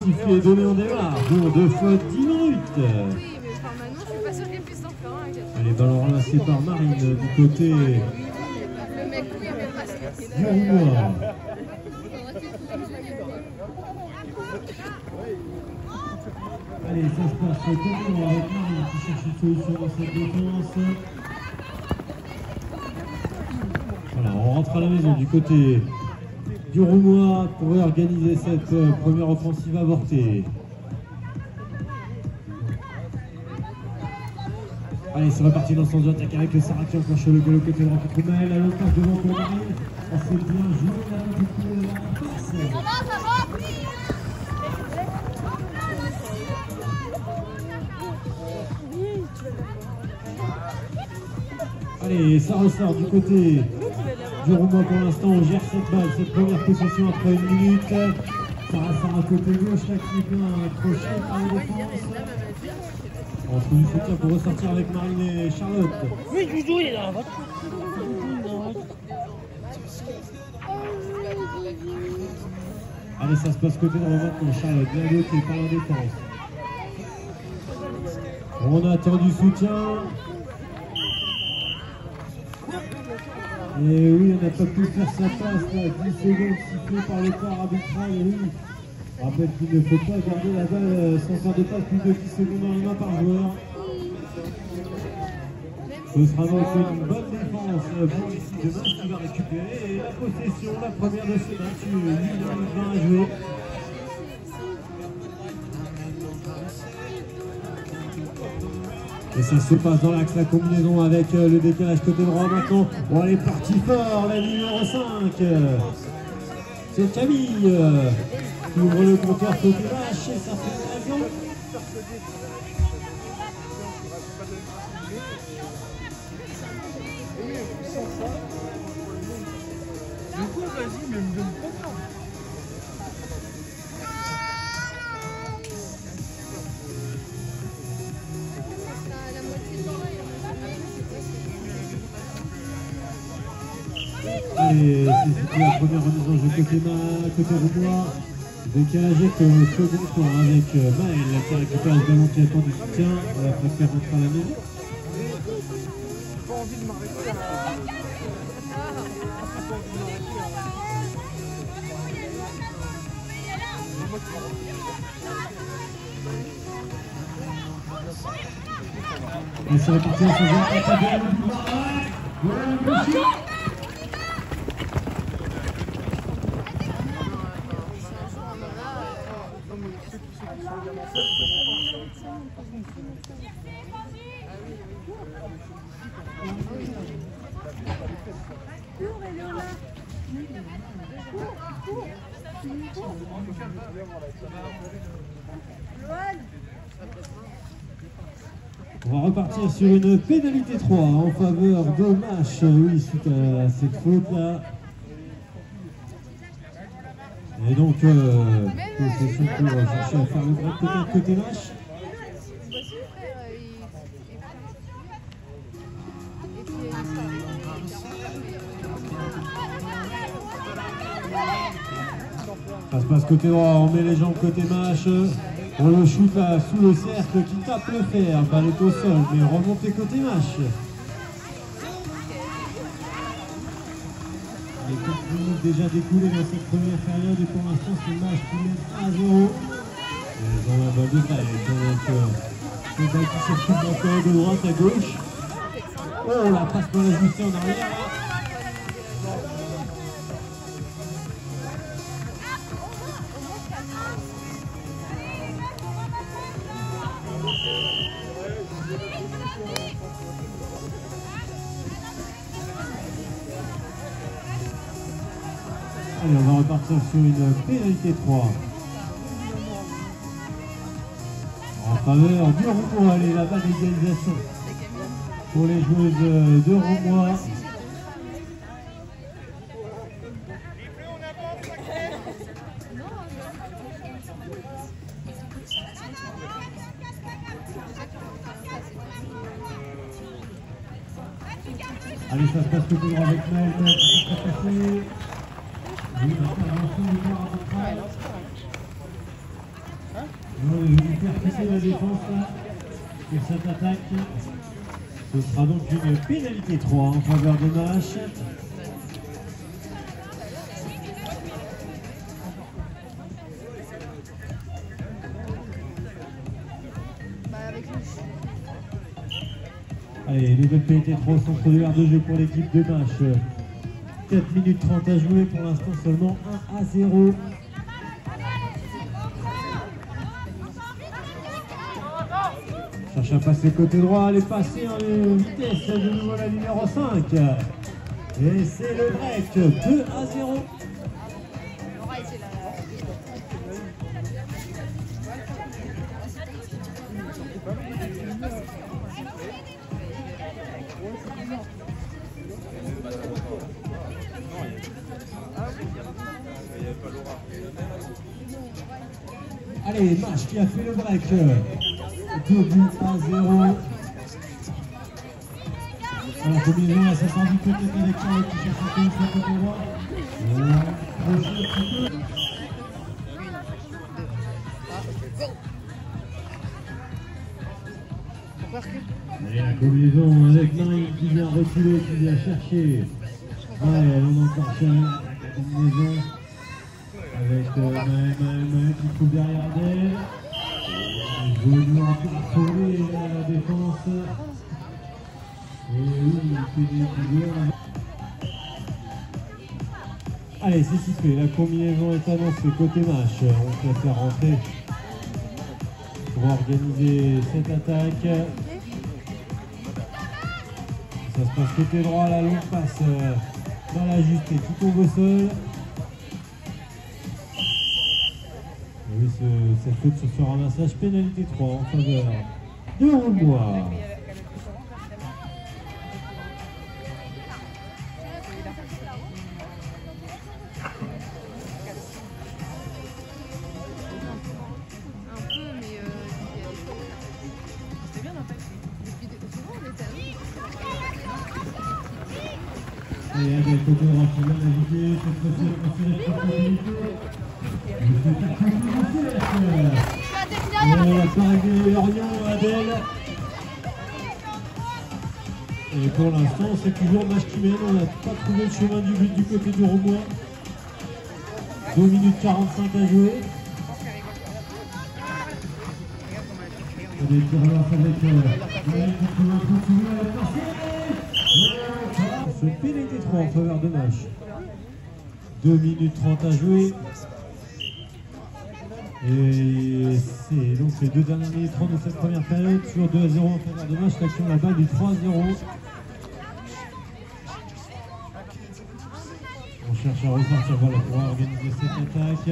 sifflet est donné, on démarre pour 2 fois 10 minutes. Oui, mais par maintenant, je suis pas sûr qu'il puisse en faire un. Allez, ballon ramassé par Marine du côté Le mec, oui, mais pas ce du Roumois. Allez, ça se passe comment avec Marine qui cherche une solution dans cette défense. Voilà, on rentre à la maison du côté du Roumois pour organiser cette première offensive avortée. Allez, c'est reparti dans le sens de l'attaque avec le Sarah qui enclenche le goal au côté droit contre Maël. À l'autre devant pour Marine. Ça c'est bien joué là du coup la passe. Allez, ça ressort du côté du Roumois pour l'instant. On gère cette balle, cette première possession après 1 minute. Sarah sort à côté gauche là qui est bien accroché par la défense. On trouve du soutien pour ressortir avec Marine et Charlotte. Oui, Doudou, il est là. Allez, ça se passe côté droit maintenant. Charlotte, bien bloqué par la défense. On attend du soutien. Et oui, on n'a pas pu faire sa passe là. 10 secondes sifflées par le corps arbitral. Et oui, je rappelle qu'il ne faut pas garder la balle sans faire de passe plus de 10 secondes dans les mains par joueur. Ce sera donc une bonne défense pour ici demain qui va récupérer la possession, la première de ce match. 8 minutes 20 à jouer. Et ça se passe dans l'axe, la combinaison avec le décalage côté droit maintenant. Bon, elle est partie fort, la numéro 5. C'est Camille qui ouvre le compteur côté vache et ça fait 1-0. Du coup, vas-y, mais me donne pas ça. Allez, c'est la première remise en jeu côté Roumois. Décalage au second tour avec Maël qui récupère le ballon qui attend du soutien. On va faire rentrer à la maison. J'ai pas envie de m'arrêter à... Et c'est reparti en faisant attaquer. On va repartir sur une pénalité 3 en faveur d'Omash, oui, suite à cette faute là. Et donc, possession pour chercher à faire le break peut-être côté Mash. Ça se passe côté droit, on met les jambes côté Mash. On le shoot là sous le cercle qui tape le fer, balle est au sol, mais remontée côté Mash. Les 4 minutes déjà découlées dans cette première période et pour l'instant c'est Mash qui mène 1-0. Ils ont la balle de taille, donc c'est balle qui circule encore de droite à gauche. Oh, la passe pour l'ajuster en arrière là. Allez, on va repartir sur une pénalité 3. En faveur du Roumois, allez, la balle d'égalisation pour les joueuses de Roumois. Allez, ça se passe tout droit avec Maël, qui s'est passé. Oui, l'intervention du corps arbitral. On est venu percuter la défense là, pour cette attaque. Ce sera donc une pénalité 3 en faveur de Mâche. Allez, les deux pénalités 3 sont produits de jeu pour l'équipe de Mâche. 4 minutes 30 à jouer, pour l'instant seulement 1-0. Cherche à passer côté droit, elle est passée en vitesse de nouveau la numéro 5. Et c'est le break, 2-0. Allez, Mâche qui a fait le break. 2-0. La combinaison, là, ça sent du côté avec Charlotte qui cherche un peu sur le côté droit. Allez, la combinaison avec Marie qui vient reculer, qui vient chercher. Ouais, on a encore fait la combinaison avec Maë qui trouve derrière d'elle. Je vais encore sauver la défense. Et oui, il fait des joueurs. Allez, c'est sifflé, la combinaison est annoncée côté Mâche. On peut faire rentrer pour organiser cette attaque. Ça se passe côté droit, la longue passe dans la justée, tout tombe au sol. Et oui, cette faute sur ce ramassage, pénalité 3 en faveur de Roumois. Et avec côté droit qui vient naviguer, cette fois-ci elle a passé la responsabilité. Et la arrivée Lorient, Adèle. Et pour l'instant, c'est toujours Mâche qui mène. On n'a pas trouvé le chemin du but du côté du Roumois. 2 minutes 45 à jouer. Et des tirs relance avec ce pénalité 3 en faveur de Mâche. 2 minutes 30 à jouer. Et c'est donc les 2 dernières minutes 30 de cette première période. Sur 2-0 en faveur de Mâche. L'action là-bas du 3-0. On cherche à ressortir voilà, pour organiser cette attaque.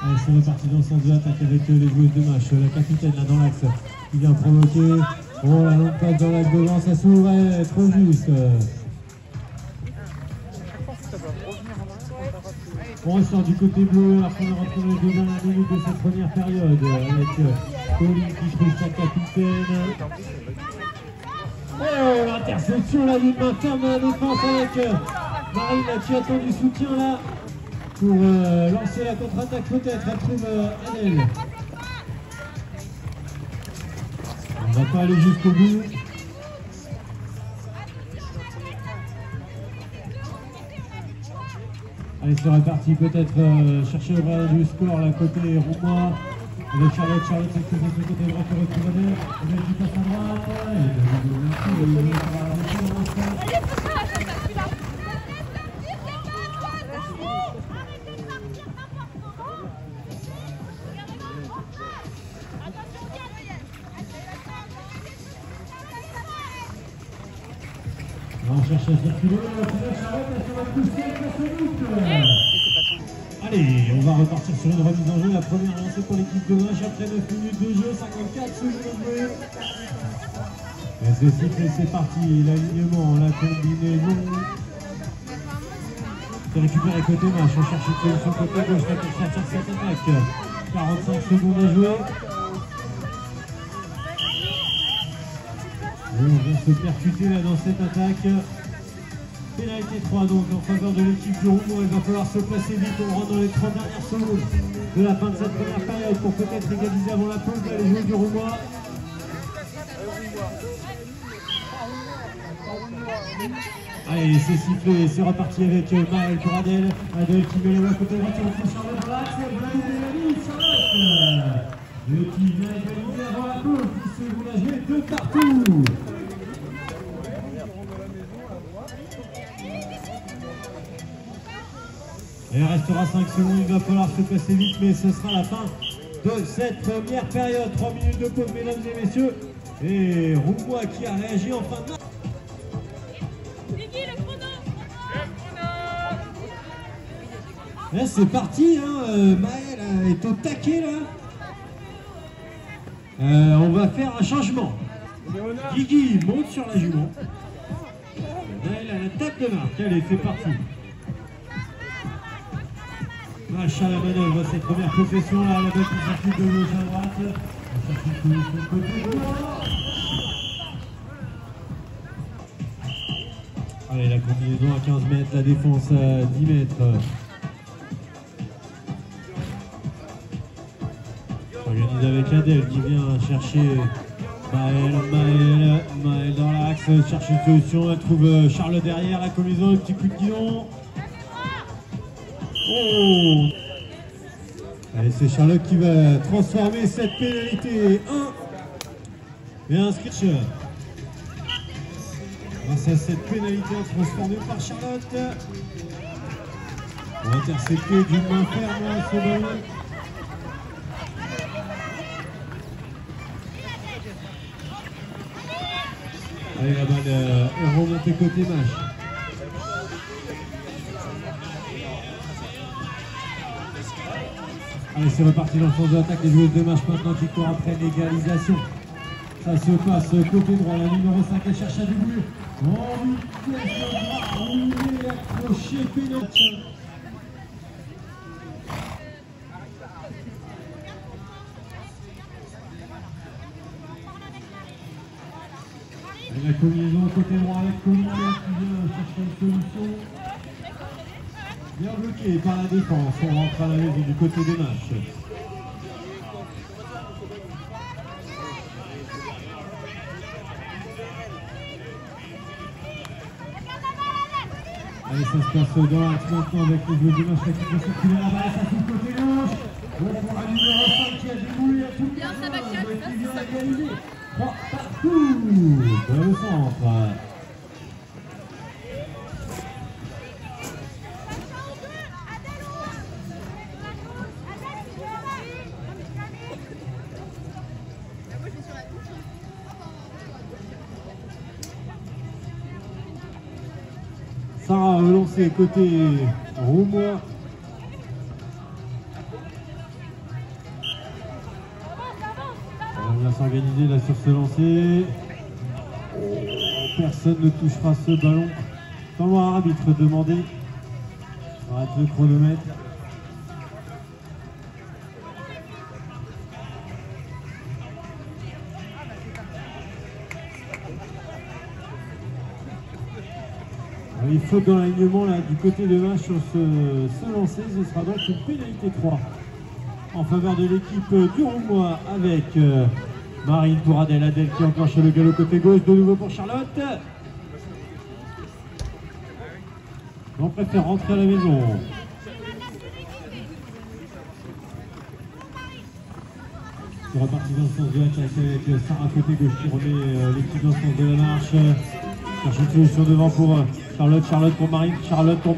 Allez, c'est reparti dans le sens de l'attaque avec les joueuses de Mâche. La capitaine là dans l'axe qui vient provoquer. Oh, la longue passe dans l'axe devant, ça s'ouvrait, trop juste. On ressort du côté bleu après on a retrouvé les 2 dernières minutes de cette première période avec Colline qui trouve sa capitaine. Oh, l'interception là d'une main ferme à la défense avec Marine là, qui attend du soutien là pour lancer la contre-attaque peut-être. Elle trouve Adèle. On ne va pas aller jusqu'au bout. Allez, c'est reparti peut-être chercher le bras du score là côté Roumois avec Charlotte cette fois de côté droit qui retrouve Adèle. Adèle qui passe à droite. On cherche à circuler, allez, on va repartir sur une remise en jeu. La première lancée pour l'équipe de Mâche après 9 minutes de jeu, 54 secondes de jeu. Et c'est sifflé, c'est parti. L'alignement, la combinaison. C'est récupéré côté Mâche. On cherche une solution côté gauche là pour sortir cette attaque. 45 secondes à jouer. Et on vient se percuter là dans cette attaque. pénalité 3 donc en faveur de l'équipe du Roumois. Il va falloir se placer vite. On rentre dans les 30 dernières secondes de la fin de cette première période pour peut-être égaliser avant la pause. Là, les joueurs du Roumois. Allez, c'est sifflé, c'est reparti avec Maël Couradel. Adèle qui met le à côté droit, qui retrouve Charlotte dans l'axe. Charlotte qui vient égaliser avant la pause. Qui se voulait jouer de partout. Et il restera 5 secondes, il va falloir se passer vite, mais ce sera la fin de cette première période. 3 minutes de pause, mesdames et messieurs. Et Roumois qui a réagi en fin de match. Là c'est parti, hein. Maël est au taquet là. On va faire un changement. Guigui monte sur la jument. Maël a la tête de marque. Allez, c'est parti. Match à la manœuvre, cette première possession là, la balle qui s'occupe de gauche à droite. On cherche une solution de côté droit. Allez, la combinaison à 15 mètres, la défense à 10 mètres. S'organise avec Adèle qui vient chercher Maël dans l'axe, cherche une solution, elle trouve Charlotte derrière, la combinaison, un petit coup de guidon. Oh! Allez, c'est Charlotte qui va transformer cette pénalité 1 et un scratch. Grâce à cette pénalité transformée par Charlotte. On va intercepter d'une main ferme ce ballon. Allez, la balle est remontée côté match. Allez, c'est reparti dans le sens de l'attaque. Les joueuses de match maintenant qui courent après l'égalisation. Ça se passe côté droit. La numéro 5 elle cherche à doubler. En vitesse de bras, roulé, accroché, pénalité. Et la combinaison côté droit avec Colina qui vient chercher une solution. Bien bloqué par la défense. On rentre à la maison du côté des matchs. Allez, ça se passe dans l'axe maintenant avec les joueurs de match qui vont circuler la balle. Ça fout côté gauche. Bon pour la numéro 5 qui a déboulé à tout le monde. Qui vient égaliser. 3 partout. Dans le centre. Sarah a relancé côté Roumois. On va s'organiser là sur ce lancer. Personne ne touchera ce ballon. Temps à arbitre demandé. Arrête le chronomètre. Il faut dans l'alignement là du côté de match sur ce lancer, ce sera donc une pénalité 3 en faveur de l'équipe du Roumois avec Marine pour Adèle qui enclenche le galop côté gauche, de nouveau pour Charlotte. On préfère rentrer à la maison. C'est reparti dans le sens de l'attaque avec Sarah côté gauche qui remet l'équipe dans le sens de la marche. Cherche une solution devant pour Charlotte pour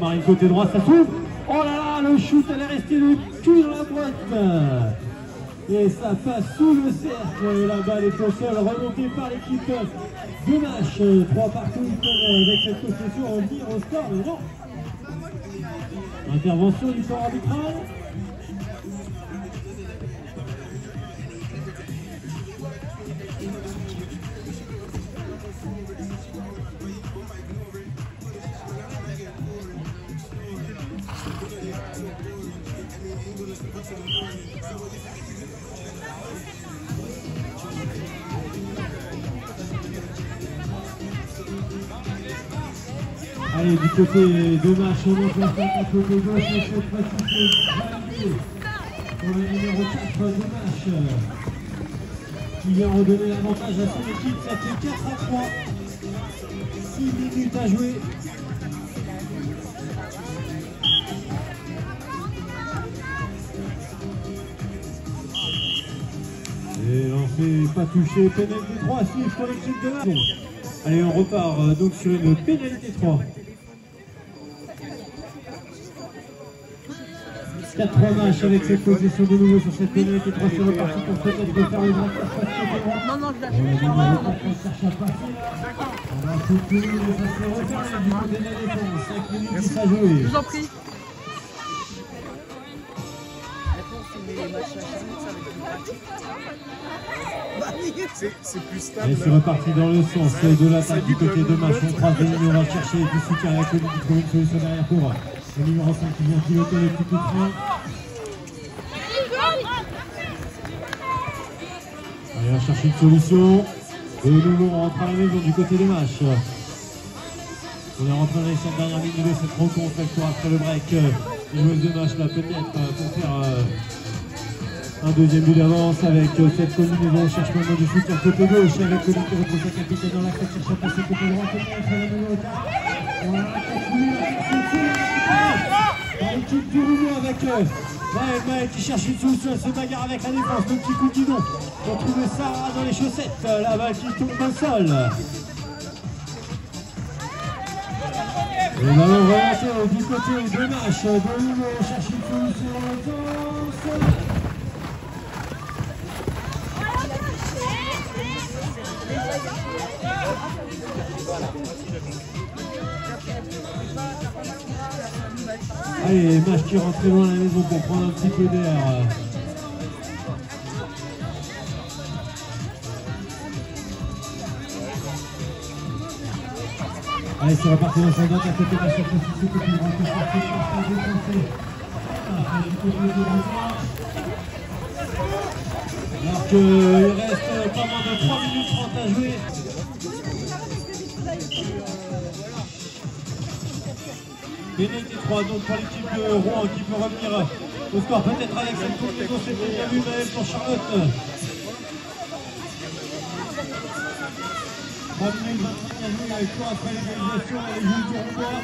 Marine côté droit, ça s'ouvre. Oh là là, le shoot, elle est restée le cul dans la boîte. Et ça passe sous le cercle. La balle est au sol, remontée par l'équipe de match. 3 partout, ils peuvent avec cette possession revenir au score, mais non. Intervention du corps arbitral. Allez, du côté de match, on monte la tête à côté gauche, et cette fois-ci c'est validé pour le numéro 4 de match, qui vient redonner l'avantage à son équipe. Ça fait 4-3, 6 minutes à jouer. Et lancé, pas touché, pénalité 3 à suivre pour l'équipe de match. Allez, on repart donc sur une pénalité 3. 4-3 matchs avec cette position de nouveau sur cette pénalité 3. C'est reparti pour peut-être faire le grand passe. Non, non, je l'achète. On cherche à passer. On va soutenir et ça se referme du côté de la défense. 5 minutes 10 à jouer. Je vous en prie. C'est plus stable. Allez, c'est reparti dans le sens de l'attaque du côté de match. On croise les lignes, on va chercher du soutien avec le qui trouve une solution derrière pour le numéro 5 qui vient piloter le petit coup de frein. Allez, on va chercher une solution. Et nous, on rentre à la maison du côté des matchs. On est rentré dans les 5 dernières minutes de cette rencontre. Elle court après le break. Les joueuses de match là peut-être pour faire un deuxième but d'avance avec cette combinaison. On cherche maintenant du soutien côté gauche avec le qui retrouve sa capitaine dans l'axe, cherche à passer côté droit, peut-être la numéro 4. On va continuer par l'équipe du Roumain avec Maël qui cherche une solution, elle se bagarre avec la défense, le petit coup de guidon. On trouve Sarah dans les chaussettes, la balle qui tombe au sol. Et là on va monter du côté de match, de nouveau on cherche une solution dans le sens. Allez, match qui rentre très loin à la maison pour prendre un petit peu d'air. Allez, c'est reparti dans son date à côté de la surface ici, côté droit, qui est parti pour se défoncer. Alors qu'il reste pas moins de 3 minutes 30 à jouer. Pénalité 3 donc pour l'équipe de Rouen qui peut revenir au score. Peut-être avec cette combinaison, c'est déjà vu Maël pour Charlotte. 3 minutes 25 à jouer avec toi après l'égalisation et les joueurs du Roumain.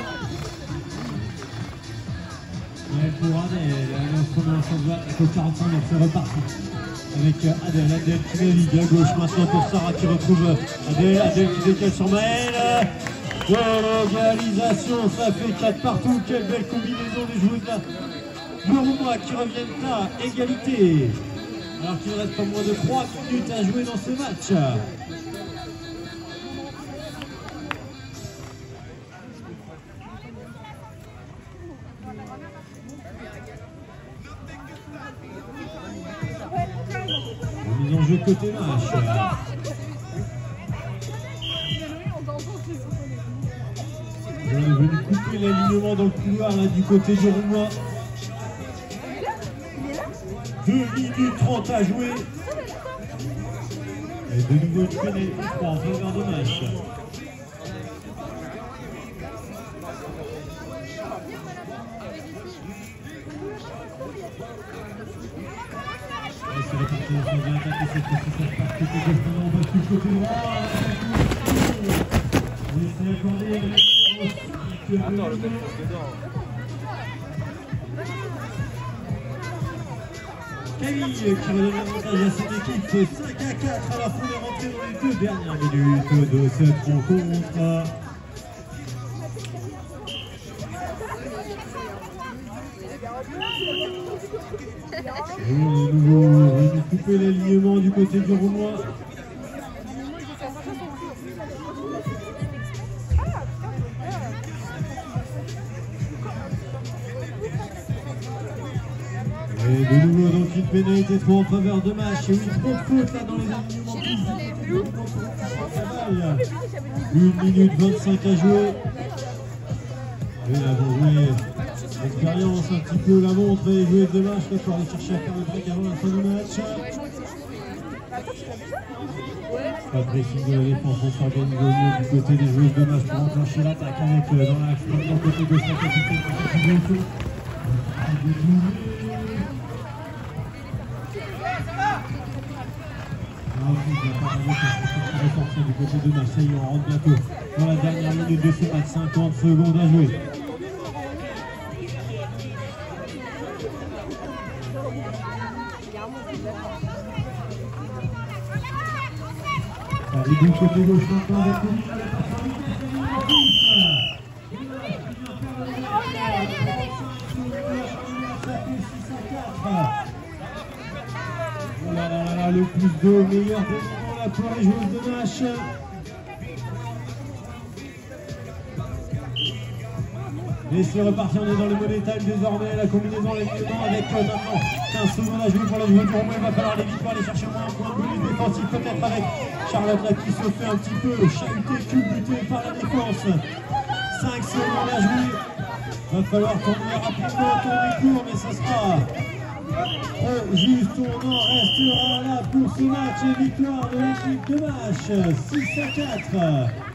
Maël pour Adèle, elle lance premier en sens droite, avec 45 donc c'est reparti. Avec Adèle qui navigue à gauche maintenant pour Sarah qui retrouve Adèle qui décale sur Maël. L'égalisation, ça fait 4 partout. Quelle belle combinaison des joueurs de Roumain qui reviennent là, égalité. Alors qu'il ne reste pas moins de 3 minutes à jouer dans ce match. Mise en jeu côté match. On est venu couper l'alignement dans le couloir là, du côté du Roumain. 2 minutes 30 à jouer. Et de nouveau une pénalité 3 en faveur de match. Et c'est reparti, on s'en vient attaquer cette fois-ci, ça part côté gauche, on va sur le côté droit. Et c'est accordé. Attends, le bel passe dedans. Camille qui redonne l'avantage à son équipe, 5-4 à la fin de rentrer dans les 2 dernières minutes de cette rencontre. Et de nouveau, on va couper l'alignement du côté du Roumain. Et de nouveau donc une pénalité 3 en faveur de match. Et oui, trop de fautes là dans les alignements. 1 minute 25 à jouer. Et là vont jouer l'expérience un petit peu la montre et les joueuses de match là, pour aller chercher à faire le break avant la fin du match. Pas de pressing de la défense, on s'organise au mieux du côté des joueuses de match pour enclencher l'attaque avec dans l'axe, maintenant côté gauche, la capitaine qui fait tout. Du côté de Marseille, on rentre bientôt dans la dernière minute de ce match, 50 secondes à jouer. Allez, du côté gauche maintenant avec le oh là là là, le plus de meilleur des moments là pour les joueuses de match. Et c'est reparti, on est dans le money time désormais, la combinaison l'alignement avec maintenant 15 secondes à jouer pour la joueuse du Rouen. Il va falloir aller vite pour aller chercher moins un point de bonus défensif, peut-être avec Charlotte là qui se fait un petit peu chahuter, culbuter par la défense. 5 secondes à jouer, va falloir tourner rapidement, tourner court, mais ça sera juste, on en restera là pour ce match et victoire de l'équipe de match 6-4.